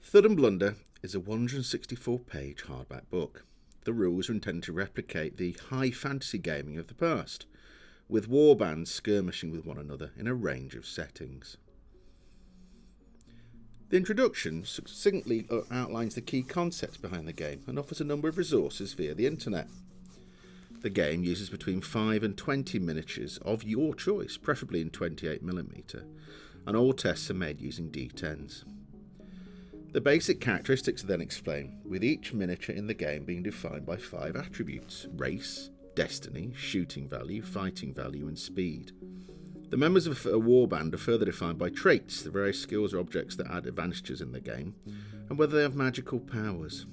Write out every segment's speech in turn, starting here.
Thud Blunder is a 164-page hardback book. The rules are intended to replicate the high fantasy gaming of the past, with warbands skirmishing with one another in a range of settings. The introduction succinctly outlines the key concepts behind the game and offers a number of resources via the internet. The game uses between 5 and 20 miniatures of your choice, preferably in 28mm, and all tests are made using D10s. The basic characteristics are then explained, with each miniature in the game being defined by 5 attributes: race, destiny, shooting value, fighting value, and speed. The members of a warband are further defined by traits, the various skills or objects that add advantages in the game, and whether they have magical powers.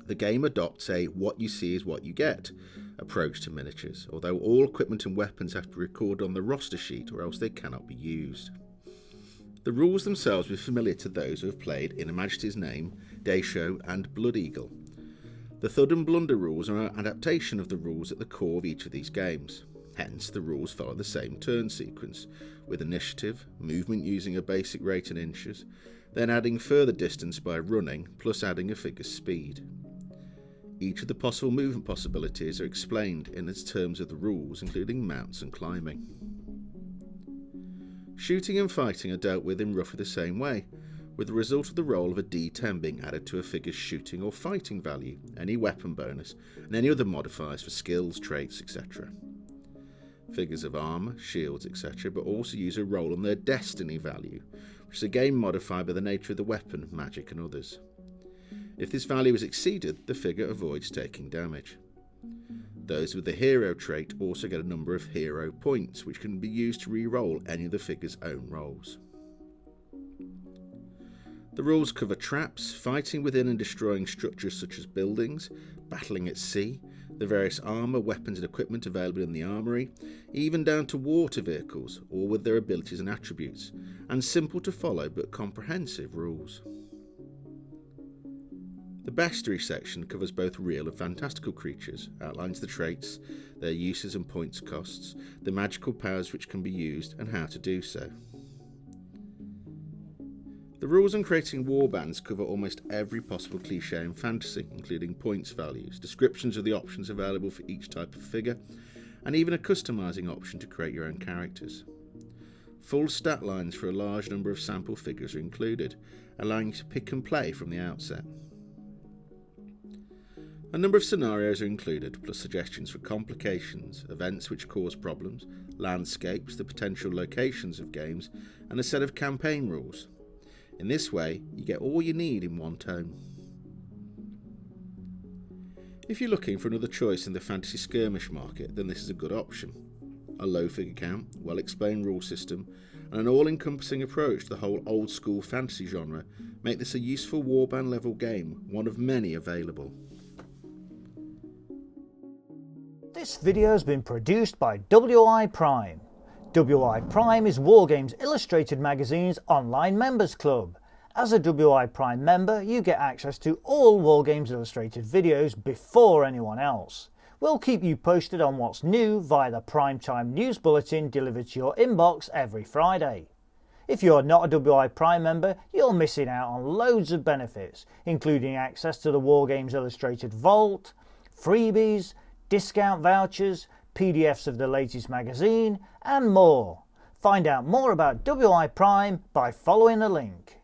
The game adopts a "what you see is what you get" approach to miniatures, although all equipment and weapons have to be recorded on the roster sheet or else they cannot be used. The rules themselves will be familiar to those who have played In Her Majesty's Name, Dayshow and Blood Eagle. The Thud and Blunder rules are an adaptation of the rules at the core of each of these games. Hence, the rules follow the same turn sequence, with initiative, movement using a basic rate in inches, then adding further distance by running, plus adding a figure's speed. Each of the possible movement possibilities are explained in its terms of the rules, including mounts and climbing. Shooting and fighting are dealt with in roughly the same way, with the result of the roll of a D10 being added to a figure's shooting or fighting value, any weapon bonus, and any other modifiers for skills, traits, etc. Figures of armour, shields, etc. but also use a roll on their destiny value, which is again modified by the nature of the weapon, magic and others. If this value is exceeded, the figure avoids taking damage. Those with the hero trait also get a number of hero points, which can be used to re-roll any of the figure's own rolls. The rules cover traps, fighting within and destroying structures such as buildings, battling at sea, the various armour, weapons and equipment available in the armoury, even down to water vehicles, all with their abilities and attributes, and simple to follow but comprehensive rules. The bestiary section covers both real and fantastical creatures, outlines the traits, their uses and points costs, the magical powers which can be used and how to do so. The rules on creating warbands cover almost every possible cliché in fantasy, including points values, descriptions of the options available for each type of figure, and even a customising option to create your own characters. Full stat lines for a large number of sample figures are included, allowing you to pick and play from the outset. A number of scenarios are included, plus suggestions for complications, events which cause problems, landscapes, the potential locations of games, and a set of campaign rules. In this way, you get all you need in one tome. If you're looking for another choice in the fantasy skirmish market, then this is a good option. A low figure count, well-explained rule system, and an all-encompassing approach to the whole old-school fantasy genre make this a useful warband level game, one of many available. This video has been produced by WI Prime. WI Prime is Wargames Illustrated Magazine's online members club. As a WI Prime member, you get access to all Wargames Illustrated videos before anyone else. We'll keep you posted on what's new via the Primetime News Bulletin delivered to your inbox every Friday. If you're not a WI Prime member, you're missing out on loads of benefits, including access to the Wargames Illustrated Vault, freebies, discount vouchers, PDFs of the latest magazine, and more. Find out more about WI Prime by following the link.